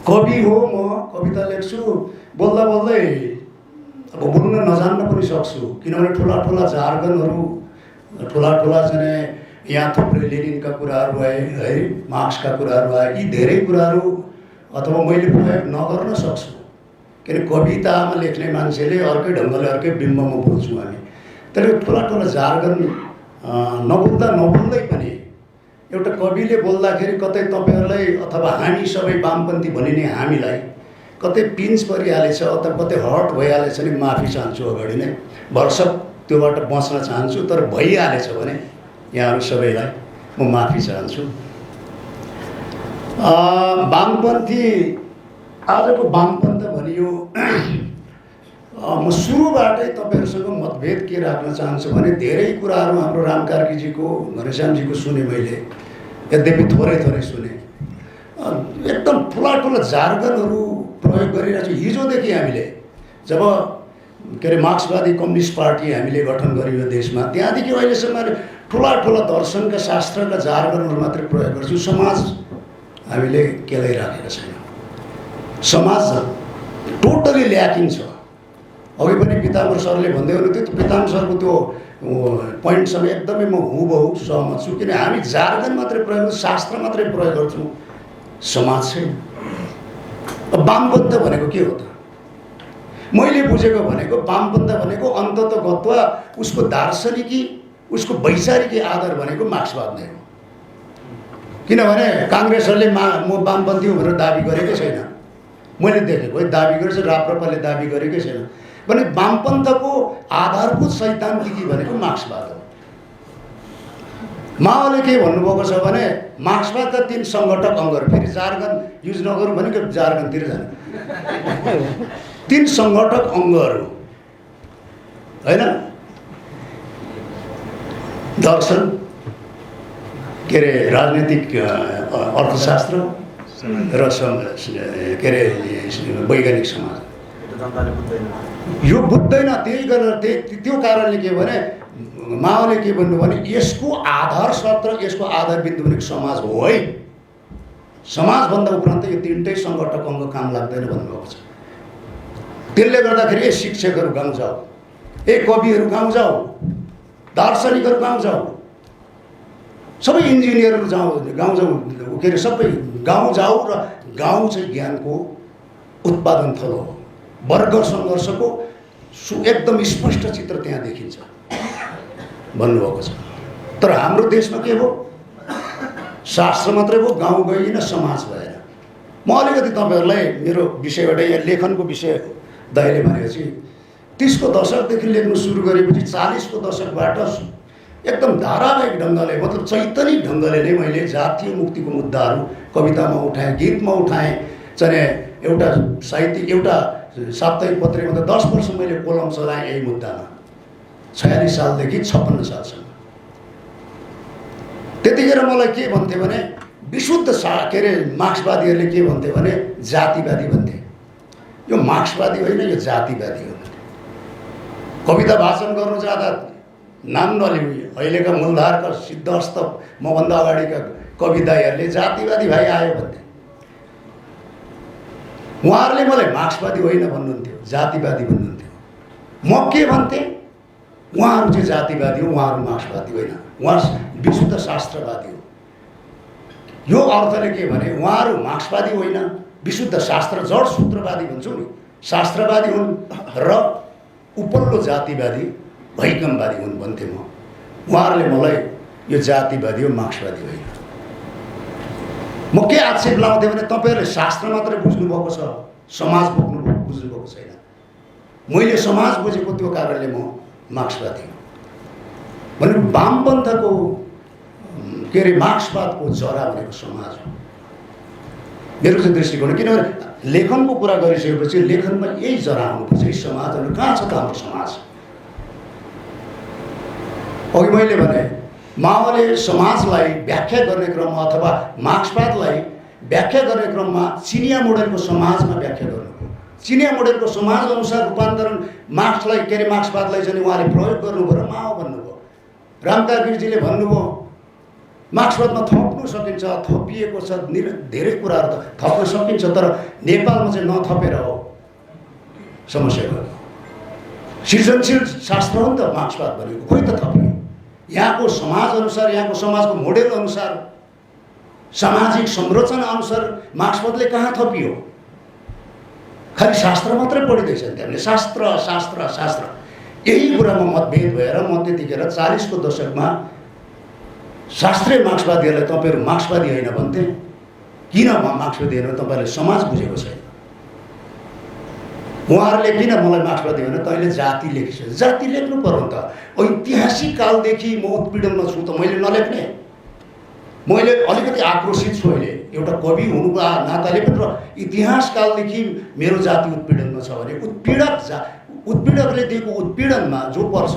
कवि हो, म कविता लेख्छु, बोल्दा बोल्दै अब बोल्न नजान्न पनि सक्छु, किनभने ठुला ठुला जार्गनहरू, ठुला ठुला चाहिँ यहाँ थुप्रै लेनिनका कुराहरू आए है, मार्क्सका कुराहरू आए, यी धेरै कुराहरू अथवा मैले प्रयोग नगर्न सक्छु, किन कवितामा लेख्ने मान्छेले अर्कै ढङ्गले अर्कै बिम्बमा बोल्छौँ हामी। त्यसले ठुला ठुला जार्गन नबोल्दा नबोल्दै पनि एउटा कविले बोल्दाखेरि कतै तपाईँहरूलाई अथवा हामी सबै वामपन्थी भनिने हामीलाई कतै पिन्च परिहालेछ अथवा कतै हर्ट भइहालेछ भने माफी चाहन्छु, अगाडि नै भरसक त्योबाट बच्न चाहन्छु। तर भइहालेछ भने यहाँहरू सबैलाई म माफी चाहन्छु। वामपन्थी, आजको वामपन्थ भनियो, म सुरुबाटै तपाईँहरूसँग मतभेद के राख्न चाहन्छु भने धेरै कुराहरू हाम्रो राम कार्कीजीको, घनश्यामजीको सुने मैले, यद्यपि थोरै थोरै सुने। एकदम ठुला ठुला जार्गनहरू प्रयोग गरिरहेको छु। हिजोदेखि हामीले जब के अरे मार्क्सवादी कम्युनिस्ट पार्टी हामीले गठन गर्यो देशमा, त्यहाँदेखि अहिलेसम्म ठुला ठुला दर्शनका शास्त्रका जार्गनहरू मात्रै प्रयोग गर्छु। समाज हामीले केलाइराखेका छैनौँ। समाज टोटली ल्याकिङ छ। अघि पनि पिताम्बर सरले भन्दै हुनुहुन्थ्यो, त्यो पिताम्बर सरको त्यो पोइन्टसँग एकदमै म हुबहु सहमत छु। किन हामी जार्गन मात्रै प्रयोग गर्छौँ, शास्त्र मात्रै प्रयोग गर्छौँ, समाज चाहिँ। वामपन्थ भनेको के हो त? मैले बुझेको भनेको वामपन्थ भनेको अन्ततगत्वा उसको दार्शनिकी, उसको वैचारिकी आधार भनेको मार्क्सवाद नै हो। किनभने काङ्ग्रेसहरूले म वामपन्थी हो भनेर दाबी गरेकै छैन, मैले देखेको है, दाबी गरेछ। राप्रपाले दाबी गरेकै छैन। भने वामपन्थको आधारभूत सैद्धान्तिकी भनेको मार्क्सवाद हो। माओले के भन्नुभएको छ भने मार्क्सवादका 3 सङ्घटक अङ्गहरू, फेरि जार्गन युज नगरौँ भनेको जार्गनतिर जाने, 3 सङ्घटक अङ्गहरू होइन, दर्शन, के अरे राजनीतिक अर्थशास्त्र र के अरे वैज्ञानिक समाज। यो बुझ्दैन। त्यही गरेर त्यो कारणले के भने माओले के भन्नु भने यसको आधार सत्र, यसको आधार बिन्दु भनेको समाज हो है। समाजभन्दा उपरान्त यो 3टै सङ्घटक अङ्ग काम लाग्दैन भन्नुभएको छ। त्यसले गर्दाखेरि शिक्षकहरू गाउँ जाऊ, कविहरू गाउँ जाऊ, दार्शनिकहरू गाउँ जाऊ, सबै इन्जिनियरहरू गाउँ जाऊ, के अरे सबै गाउँ जाऊ। र गाउँ चाहिँ ज्ञानको उत्पादन थलो हो। वर्ग सङ्घर्षको एकदम स्पष्ट चित्र त्यहाँ देखिन्छ भन्नुभएको छ। तर हाम्रो देशमा के हो? शास्त्र मात्रै भयो, गाउँ गइन, समाज भएन। म अलिकति तपाईँहरूलाई मेरो विषयबाट, यहाँ लेखनको विषय दाइले भनेपछि 30 को दशकदेखि लेख्नु सुरु गरेपछि 40 को दशकबाट एकदम धारावाहिक ढङ्गले, मतलब चैतन्य ढङ्गले नै मैले जातीय मुक्तिको मुद्दाहरू कवितामा उठाएँ, गीतमा उठाएँ। चाहिँ एउटा साहित्यिक, एउटा साप्ताहिक पत्रिकामा त 10 वर्ष मैले कोलम चलाएँ यही मुद्दामा, 46 सालदेखि 56 सालसम्म। त्यतिखेर मलाई के भन्थे भने विशुद्ध के अरे मार्क्सवादीहरूले के भन्थे भने जातिवादी भन्थे। यो मार्क्सवादी होइन, यो जातिवादी हो। कविता भाषण गर्नु जाँदा नाम नलिउँ, अहिलेका मूलधारका सिद्धहस्त मभन्दा अगाडिका कविताहरूले जातिवादी भाइ आयो भन्थे। उहाँहरूले मलाई मार्क्सवादी होइन भन्नुहुन्थ्यो, जातिवादी भन्नुहुन्थ्यो। म के भन्थेँ? उहाँहरू चाहिँ जातिवादी हो, उहाँहरू मार्क्सवादी होइन, उहाँ विशुद्ध शास्त्रवादी हो। यो अर्थले के भने उहाँहरू मार्क्सवादी होइन, विशुद्ध शास्त्र जडसूत्रवादी भन्छौँ नि, शास्त्रवादी हुन् र उपल्लो जातिवादी भैकमवादी हुन् भन्थे म। उहाँहरूले मलाई यो जातिवादी हो, मार्क्सवादी होइन। म के आक्षेप लाउँथेँ भने तपाईँहरूले शास्त्र मात्रै बुझ्नुभएको छ, समाज बुझ्नुभएको छैन। मैले समाज बुझेको, त्यो कारणले म मार्क्सवादी हो। भने वामपन्थको के अरे मार्क्सवादको जरा भनेको समाज हो, मेरो चाहिँ दृष्टिकोण। किनभने लेखनको कुरा गरिसकेपछि लेखनमा यही जरा आउनुपर्छ, समाजहरू कहाँ छ त हाम्रो समाज? अघि मैले भने माओले समाजलाई व्याख्या गर्ने क्रममा अथवा मार्क्सवादलाई व्याख्या गर्ने क्रममा चिनिया मोडेलको समाजमा व्याख्या गर्नुभयो। चिनिया मोडेलको समाज अनुसार रूपान्तरण मार्क्सलाई, के अरे मार्क्सवादलाई चाहिँ उहाँले प्रयोग गर्नुभयो र माओ भन्नुभयो। राम कार्कीजीले भन्नुभयो मार्क्सवादमा थप्नु सकिन्छ, थपिएको छ, धेरै कुराहरू त थप्न सकिन्छ, तर नेपालमा चाहिँ नथपेर हो समस्याको। सृजनशील शास्त्र हो नि त मार्क्सवाद भनेको, खोइ त थप्ने। यहाँको समाज अनुसार, यहाँको समाजको मोडेल अनुसार, सामाजिक संरचना अनुसार मार्क्सवादले कहाँ थपियो? खालि शास्त्र मात्रै पढिँदैछ नि हामीले, शास्त्र शास्त्र शास्त्र। यही कुरामा मतभेद भएर म त्यतिखेर 40 को दशकमा शास्त्रीय मार्क्सवादीहरूलाई तपाईँहरू मार्क्सवादी होइन भन्थे। किन मार्क्सवादी होइन? तपाईँहरूले समाज बुझेको छैन। उहाँहरूले किन मलाई मार्क्सवादी होइन? तैँले जाति लेखिस्, जाति लेख्नु पर्यो नि त। ऐतिहासिक कालदेखि म उत्पीडनमा छु त मैले नलेख्ने? मैले अलिकति आक्रोशित छु अहिले, एउटा कवि हुनुको नाताले पनि। र इतिहास कालदेखि मेरो जाति उत्पीडनमा छ भने उत्पीडकले दिएको उत्पीडनमा जो पर्छ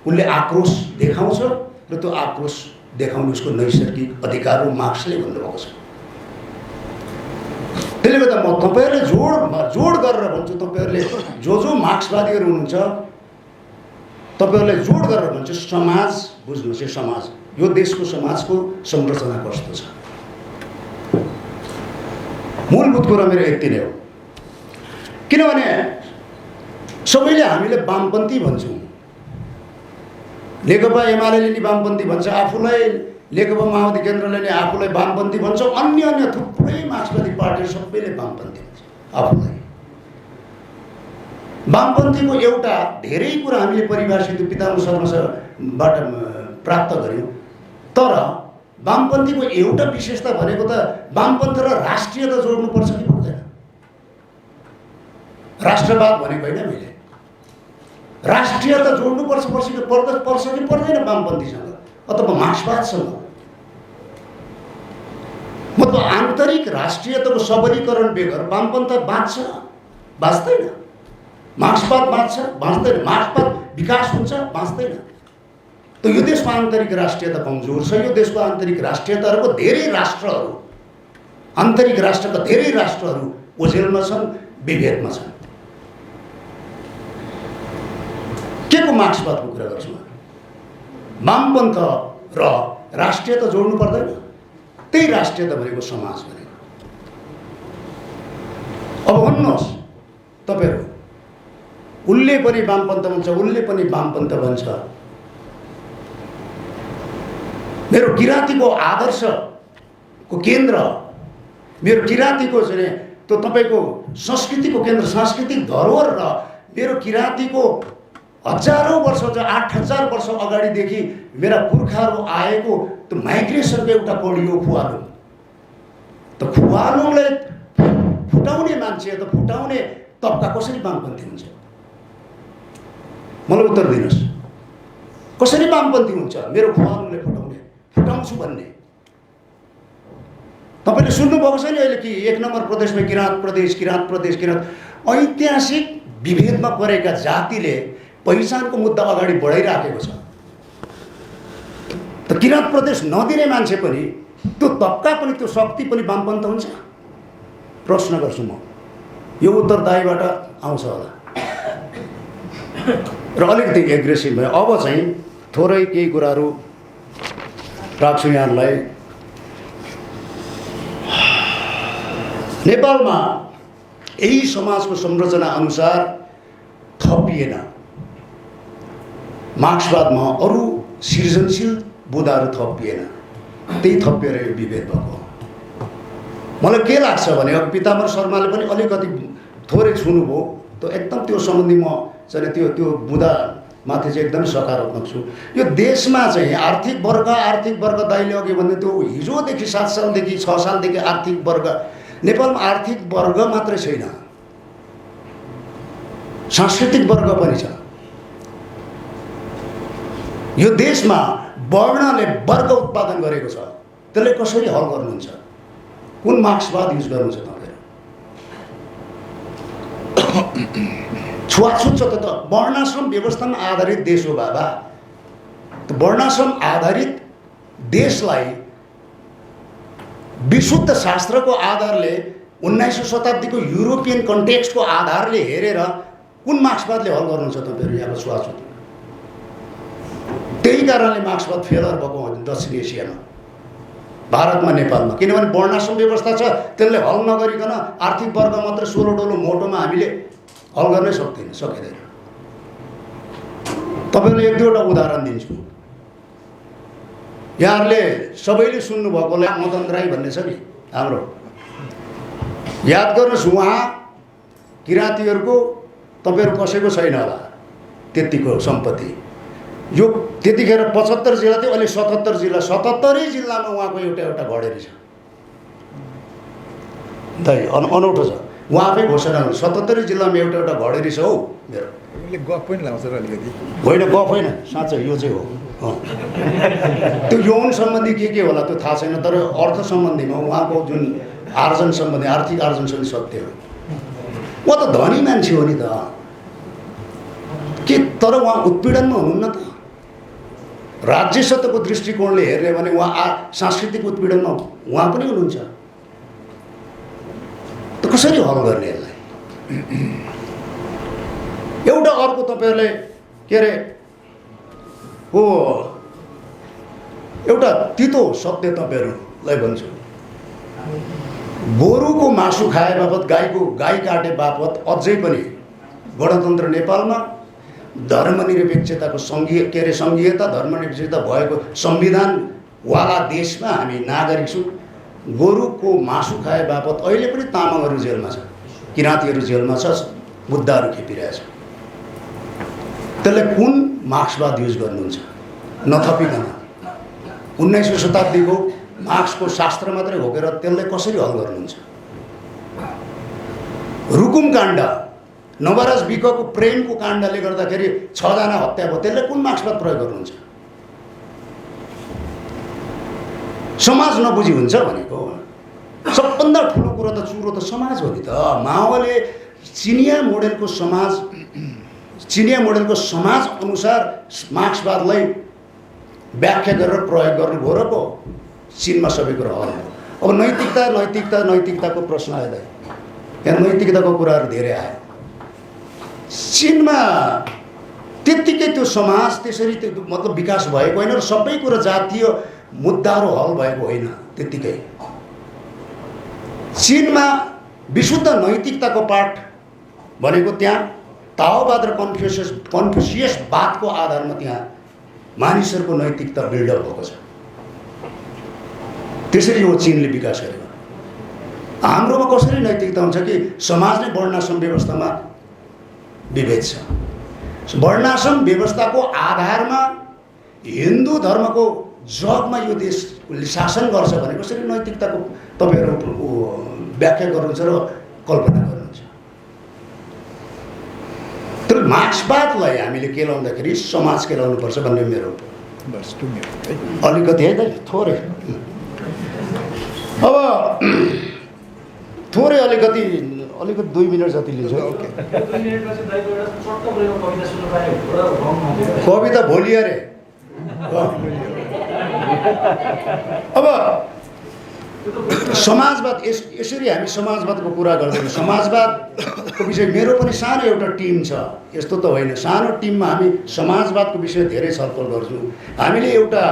उसले आक्रोश देखाउँछ, र त्यो आक्रोश देखाउनु उसको नैसर्गिक अधिकार हो, मार्क्सले भन्नुभएको छ। त्यसले गर्दा म तपाईँहरूले जोड गरेर भन्छु, तपाईँहरूले जो मार्क्सवादीहरू हुनुहुन्छ तपाईँहरूलाई जोड गरेर भन्छु, समाज बुझ्नुहोस्। यो समाज, यो देशको समाजको संरचना कस्तो छ, मूलभूत कुरा मेरो यति नै हो। किनभने सबैले हामीले वामपन्थी भन्छौँ, नेकपा एमाले नि वामपन्थी भन्छ, आफूलाई नेकपा माओवादी केन्द्रले नि आफूलाई वामपन्थी भन्छ, अन्य थुप्रै मार्क्सवादी पार्टीहरू सबैले वामपन्थी भन्छ आफूलाई। वामपन्थीको एउटा धेरै कुरा हामीले परिभाषित पितामह शर्माबाट प्राप्त गऱ्यौँ, तर वामपन्थीको एउटा विशेषता भनेको त वामपन्थी र राष्ट्रियता जोड्नुपर्छ कि पर्दैन? राष्ट्रवाद भनेको होइन मैले, राष्ट्रियता जोड्नुपर्छ पर्छ कि पर्दैन वामपन्थीसँग अथवा मार्क्सवादसँग? मतलब आन्तरिक राष्ट्रियताको सबलीकरण बेगर वामपन्थ बाँच्दैन, मार्क्सवाद बाँच्दैन, मार्क्सवाद विकास हुन्छ, बाँच्दैन। त यो देशको आन्तरिक राष्ट्रियता कमजोर छ। यो देशको आन्तरिक राष्ट्रियताहरूको धेरै राष्ट्रहरू, आन्तरिक राष्ट्रका धेरै राष्ट्रहरू ओझेलमा छन्, विभेदमा छन्। के को मार्क्सवादको कुरा गर्छु? वामपन्थ र राष्ट्रियता जोड्नु पर्दैन? त्यही राष्ट्रियता भनेको समाज भनेको। अब भन्नुहोस् तपाईँहरू, उसले पनि वामपन्थ भन्छ, उसले पनि वामपन्थ भन्छ। मेरो किराँतीको आदर्शको केन्द्र, मेरो किराँतीको चाहिँ त्यो तपाईँको संस्कृतिको केन्द्र, सांस्कृतिक धरोहर र मेरो किराँतीको हजारौँ वर्ष, 8000 वर्ष अगाडिदेखि मेरा पुर्खाहरू आएको त्यो माइग्रेसनको एउटा कडी हो फुवालुङ। त फुवालुङलाई फुटाउने मान्छे, त फुटाउने तबका कसरी वामपन्थी हुन्छ? मलाई उत्तर दिनुहोस्, कसरी वामपन्थी हुन्छ? मेरो फुवालुङले फुटाउँछु भन्ने। तपाईँले सुन्नुभएको छैन अहिले कि 1 नम्बर प्रदेशमा किराँत ऐतिहासिक विभेदमा परेका जातिले पहिचानको मुद्दा अगाडि बढाइराखेको छ। त किराँत प्रदेश नदिने मान्छे पनि, त्यो तबका पनि, त्यो शक्ति पनि वामपन्थ हुन्छ? प्रश्न गर्छु म। यो उत्तरदायीबाट आउँछ होला र अलिकति एग्रेसिभ भयो। अब चाहिँ थोरै केही कुराहरू राख्छु यहाँलाई। नेपालमा यही समाजको संरचना अनुसार थपिएन मार्क्सवादमा अरू सृजनशील बुदाहरू थपिएन, त्यही थपिएर यो विभेद भएको। मलाई के लाग्छ भने अब पितामह शर्माले पनि अलिकति थोरै छुनुभयो, त्यो एकदम त्यो सम्बन्धी म चाहिँ त्यो बुदा माथि चाहिँ एकदमै सकारात्मक छु। यो देशमा चाहिँ आर्थिक वर्ग दाइले अघि भन्दै त्यो हिजोदेखि 7 सालदेखि 6 सालदेखि आर्थिक वर्ग, नेपालमा आर्थिक वर्ग मात्रै छैन, सांस्कृतिक वर्ग पनि छ। यो देशमा वर्णले वर्ग उत्पादन गरेको छ, त्यसले कसरी हल गर्नुहुन्छ? कुन मार्क्सवाद युज गर्नुहुन्छ तपाईँहरू? छुवाछुत छ त वर्णाश्रम व्यवस्थामा आधारित देश हो बाबा। त वर्णाश्रम आधारित देशलाई विशुद्ध शास्त्रको आधारले 19औं शताब्दीको युरोपियन कन्टेक्स्टको आधारले हेरेर कुन मार्क्सवादले हल गर्नुहुन्छ तपाईँहरू? यहाँको छुवाछुत त्यही कारणले मार्क्सवाद फेलर भएको हो दक्षिण एसियामा, भारतमा, नेपालमा। किनभने वर्णाश्रम व्यवस्था छ, त्यसले हल नगरिकन आर्थिक वर्ग मात्र 16 डोलो मोटोमा हामीले हल गर्नै सकिँदैन। तपाईँहरूले एक दुईवटा उदाहरण दिन्छु। यहाँहरूले सबैले सुन्नुभएकोलाई मदन राई भन्ने छ नि हाम्रो, याद गर्नुहोस्, उहाँ किराँतीहरूको तपाईँहरू कसैको छैन होला त्यतिको सम्पत्ति। यो त्यतिखेर 75 जिल्ला थियो, अहिले 77 जिल्ला, 77 जिल्लामा उहाँको एउटा घडेरी छ। अनौठो छ, उहाँ आफै घोषणा गर्नु 77 जिल्लामा एउटा घडेरी छ हौ मेरो। गफ पनि लाउँछ र अलिकति होइन, गफ होइन, साँच्चै यो चाहिँ हो। त्यो यौन सम्बन्धी के होला त्यो थाहा छैन, तर अर्थ सम्बन्धीमा उहाँको जुन आर्जन सम्बन्धी, आर्थिक आर्जन सम्बन्धी सत्य हो। उहाँ त धनी मान्छे हो नि त के, तर उहाँ उत्पीडनमा हुनुहुन्न त। राज्य सत्ताको दृष्टिकोणले हेर्ने भने उहाँ सांस्कृतिक उत्पीडनमा उहाँ पनि हुनुहुन्छ। त कसरी हल गर्ने यसलाई? एउटा अर्को तपाईँहरूले के अरे हो, एउटा तितो सत्य तपाईँहरूलाई भन्छु। गोरुको मासु खाए बापत, गाई काटे बापत अझै पनि गणतन्त्र नेपालमा धर्मनिरपेक्षताको सङ्घीयता धर्मनिरपेक्षता भएको संविधानवाला देशमा हामी नागरिक छौँ। गोरुको मासु खाए बापत अहिले पनि तामाङहरू जेलमा छ, किराँतीहरू जेलमा छ, मुद्दाहरू खेपिरहेछ। त्यसलाई कुन मार्क्सवाद युज गर्नुहुन्छ? नथपिकन 19औँ शताब्दीको मार्क्सको शास्त्र मात्रै घोकेर त्यसलाई कसरी हल गर्नुहुन्छ? रुकुम काण्ड, नवराज विकको प्रेमको काण्डले गर्दाखेरि 6 जना हत्या भयो, त्यसलाई कुन मार्क्सवाद प्रयोग गर्नुहुन्छ? समाज नबुझी हुन्छ भनेको। सबभन्दा ठुलो कुरो त चुरो त समाज हो नि त। माओले चिनिया मोडेलको समाज अनुसार मार्क्सवादलाई व्याख्या गरेर प्रयोग गर्नुभयो र पो चिनमा सबै कुरा हल भयो। अब नैतिकताको प्रश्न आयो, यहाँ नैतिकताको कुराहरू धेरै आयो। चिनमा त्यत्तिकै त्यो समाज त्यसरी त्यो मतलब विकास भएको होइन र सबै कुरा जातीय मुद्दाहरू हल भएको होइन त्यत्तिकै। चीनमा विशुद्ध नैतिकताको पाठ भनेको त्यहाँ ताओवाद र कन्फ्युसियसवादको आधारमा त्यहाँ मानिसहरूको नैतिकता बिल्डअप भएको छ। त्यसरी हो चीनले विकास गरेको। हाम्रोमा कसरी नैतिकता हुन्छ कि समाज नै वर्णाश्रम व्यवस्थामा विभेद छ। वर्णाश्रम व्यवस्थाको आधारमा हिन्दू धर्मको जगमा यो देशले शासन गर्छ भने कसरी नैतिकताको तपाईँहरू व्याख्या गर्नुहुन्छ र कल्पना गर्नुहुन्छ? तर मार्क्सवादलाई हामीले केलाउँदाखेरि समाज केलाउनुपर्छ भन्ने मेरो अलिकति है त थोरै। अब थोरै अलिकति 2 मिनट जति लिन्छ। कविता भोलि अरे। अब समाजवाद यसरी हामी समाजवादको कुरा गर्दैछौँ। समाजवादको विषय मेरो पनि सानो एउटा टिम छ, यस्तो त होइन, सानो टिममा हामी समाजवादको विषय धेरै छलफल गर्छौँ। हामीले एउटा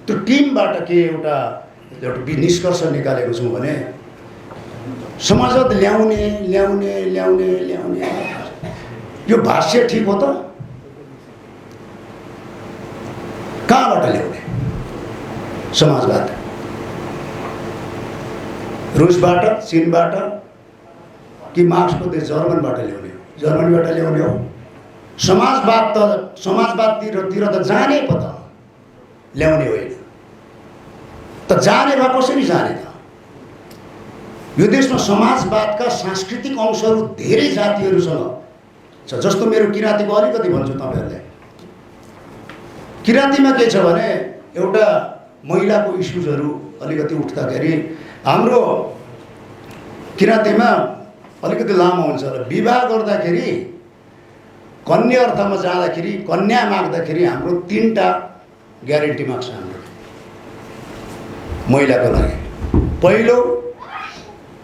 त्यो टिमबाट के एउटा निष्कर्ष निकालेको छौँ भने समाजवाद ल्याउने यो भाष्य ठिक हो त? कहाँबाट ल्याउने समाजवाद? रुसबाट, चीनबाट कि मार्क्सको देश जर्मनबाट ल्याउने हो? जर्मनीबाट ल्याउने हो। समाजवादतिर त जाने पो त, ल्याउने होइन त। जाने भए कसरी जाने त? यो देशमा समाजवादका सांस्कृतिक अंशहरू धेरै जातिहरूसँग छ। जस्तो मेरो किराँतीको अलिकति भन्छु तपाईँहरूलाई। किराँतीमा के छ भने एउटा महिलाको इस्युजहरू अलिकति उठ्दाखेरि हाम्रो किराँतीमा अलिकति लामो हुन्छ र विवाह गर्दाखेरि कन्या अर्थमा जाँदाखेरि कन्या माग्दाखेरि हाम्रो 3टा ग्यारेन्टी माग्छ हाम्रो महिलाको लागि। पहिलो,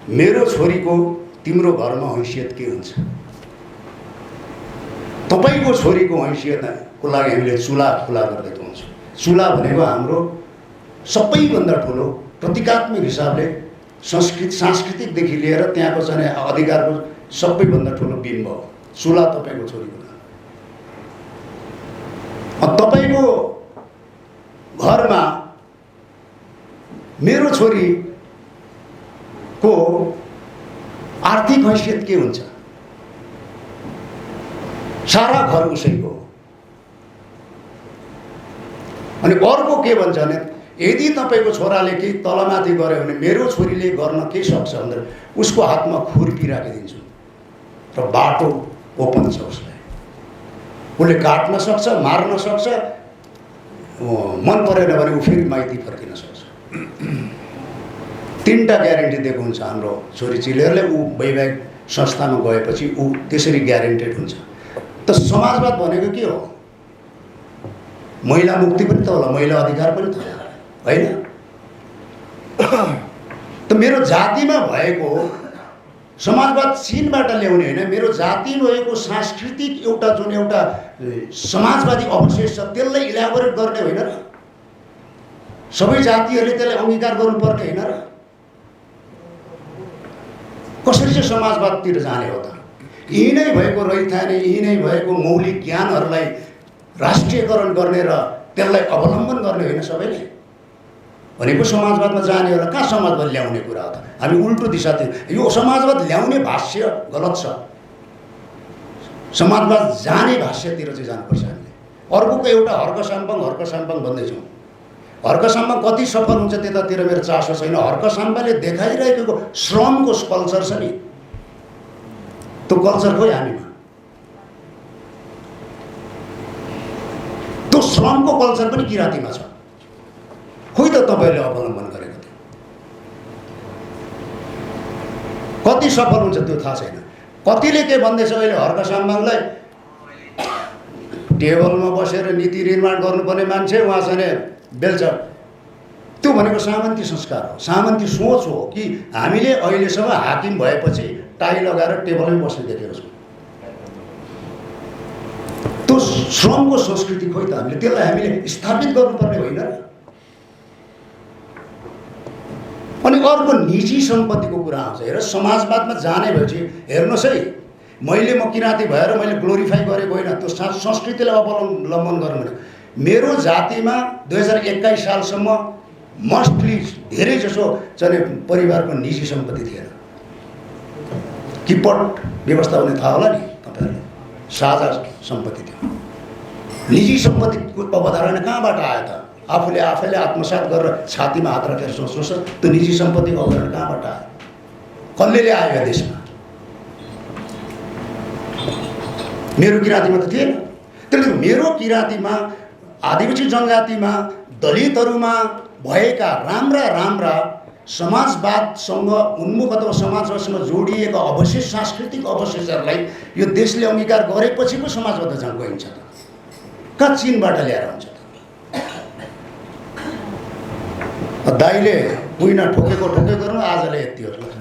मेरो छोरीको तिम्रो घरमा हैसियत के हुन्छ? तपाईँको छोरीको हैसियत को लागि हामीले चुला खुला गर्दै हुन्छौँ। चुला भनेको हाम्रो सबैभन्दा ठुलो प्रतीकात्मक हिसाबले सांस्कृतिकदेखि लिएर त्यहाँको चाहिँ अधिकारको सबैभन्दा ठुलो बिम्ब हो चुला तपाईँको छोरीको नाम। तपाईँको घरमा मेरो छोरीको आर्थिक हैसियत के हुन्छ? सारा घर उसैको हो। अनि अर्को के भन्छ भने यदि तपाईँको छोराले केही तलमाथि गर्यो भने मेरो छोरीले गर्न के सक्छ भन्दा उसको हातमा खुर्पी राखिदिन्छु र बाटो ओपन छ उसलाई। उसले काट्न सक्छ, मार्न सक्छ, मन परेन भने ऊ फेरि माइती फर्किन सक्छ। 3टा ग्यारेन्टी दिएको हुन्छ हाम्रो छोरी चेलीहरूले। ऊ वैवाहिक संस्थामा गएपछि ऊ त्यसरी ग्यारेन्टेड हुन्छ। त समाजवाद भनेको के हो? महिला मुक्ति पनि त होला, महिला अधिकार पनि त होला, होइन? त मेरो जातिमा भएको समाजवाद चीनबाट ल्याउने होइन, मेरो जातिमा भएको सांस्कृतिक एउटा जुन एउटा समाजवादी अवशेष छ त्यसलाई इलाबोरेट गर्ने होइन र? सबै जातिहरूले त्यसलाई अङ्गीकार गर्नुपर्ने होइन र? कसरी चाहिँ समाजवादतिर जाने हो त? यही नै भएको रहिथाने, यही नै भएको मौलिक ज्ञानहरूलाई राष्ट्रियकरण गर्ने र त्यसलाई अवलम्बन गर्ने होइन सबैले भनेको समाजवादमा जाने होला। कहाँ समाजवाद ल्याउने कुरा हो त? हामी उल्टो दिशातिर यो समाजवाद ल्याउने भाष्य गलत छ। समाजवाद जाने भाष्यतिर चाहिँ जानुपर्छ हामीले। अर्कोको एउटा हर्क साम्पाङ भन्दैछौँ। हर्क साम्पाङ कति सफल हुन्छ त्यतातिर मेरो चासो छैन। हर्क साम्पाङले देखाइरहेको श्रमको कल्चर छ नि, त्यो कल्चर खोइ हामीमा। त्यो श्रमको कल्चर पनि किराँतीमा छ, खोइ त तपाईँहरूले अवलम्बन गरेको थियो। कति सफल हुन्छ त्यो थाहा छैन। कतिले के भन्दैछ अहिले हर्क साम्पाङलाई टेबलमा बसेर नीति निर्माण गर्नुपर्ने मान्छे उहाँ चाहिँ बेल्छ। त्यो भनेको सामन्ती संस्कार हो, सामन्ती सोच हो कि हामीले अहिलेसम्म हाकिम भएपछि टाई लगाएर टेबलमै बस्ने देखेको छौँ। त्यो श्रमको संस्कृति खोइ त हामीले त्यसलाई हामीले स्थापित गर्नुपर्ने होइन र? अनि अर्को निजी सम्पत्तिको कुरा आउँछ। हेर, समाजवादमा जाने भएपछि हेर्नुहोस् है, म किराँती भएर मैले ग्लोरिफाई गरेको होइन, त्यो संस्कृतिलाई अवलम्बन गर्नु भने मेरो जातिमा 2021 सालसम्म मस्टली धेरै जसो चाहिँ परिवारको निजी सम्पत्ति थिएन। किपट व्यवस्था हुने थाहा होला नि तपाईँहरूले, साझा सम्पत्ति थियो। निजी सम्पत्तिको अवधारणा कहाँबाट आयो त? आफैले आत्मसात गरेर छातीमा हात राखेर सोच्नुहोस् त्यो निजी सम्पत्तिको अवधारणा कहाँबाट आयो? कसले ल्यायो यो देशमा? मेरो किराँतीमा त थिएन। त्यसले मेरो किराँतीमा, आदिवासी जनजातिमा, दलितहरूमा भएका राम्रा समाजवादसँग उन्मुख अथवा समाजवादसँग जोडिएका अवशेष, सांस्कृतिक अवशेषहरूलाई यो देशले अङ्गीकार गरेपछि पो समाजवाद जहाँ गइन्छ त? कहाँ चीनबाट ल्याएर हुन्छ त? दाइले कुइना ठोकेको आजले यति हो।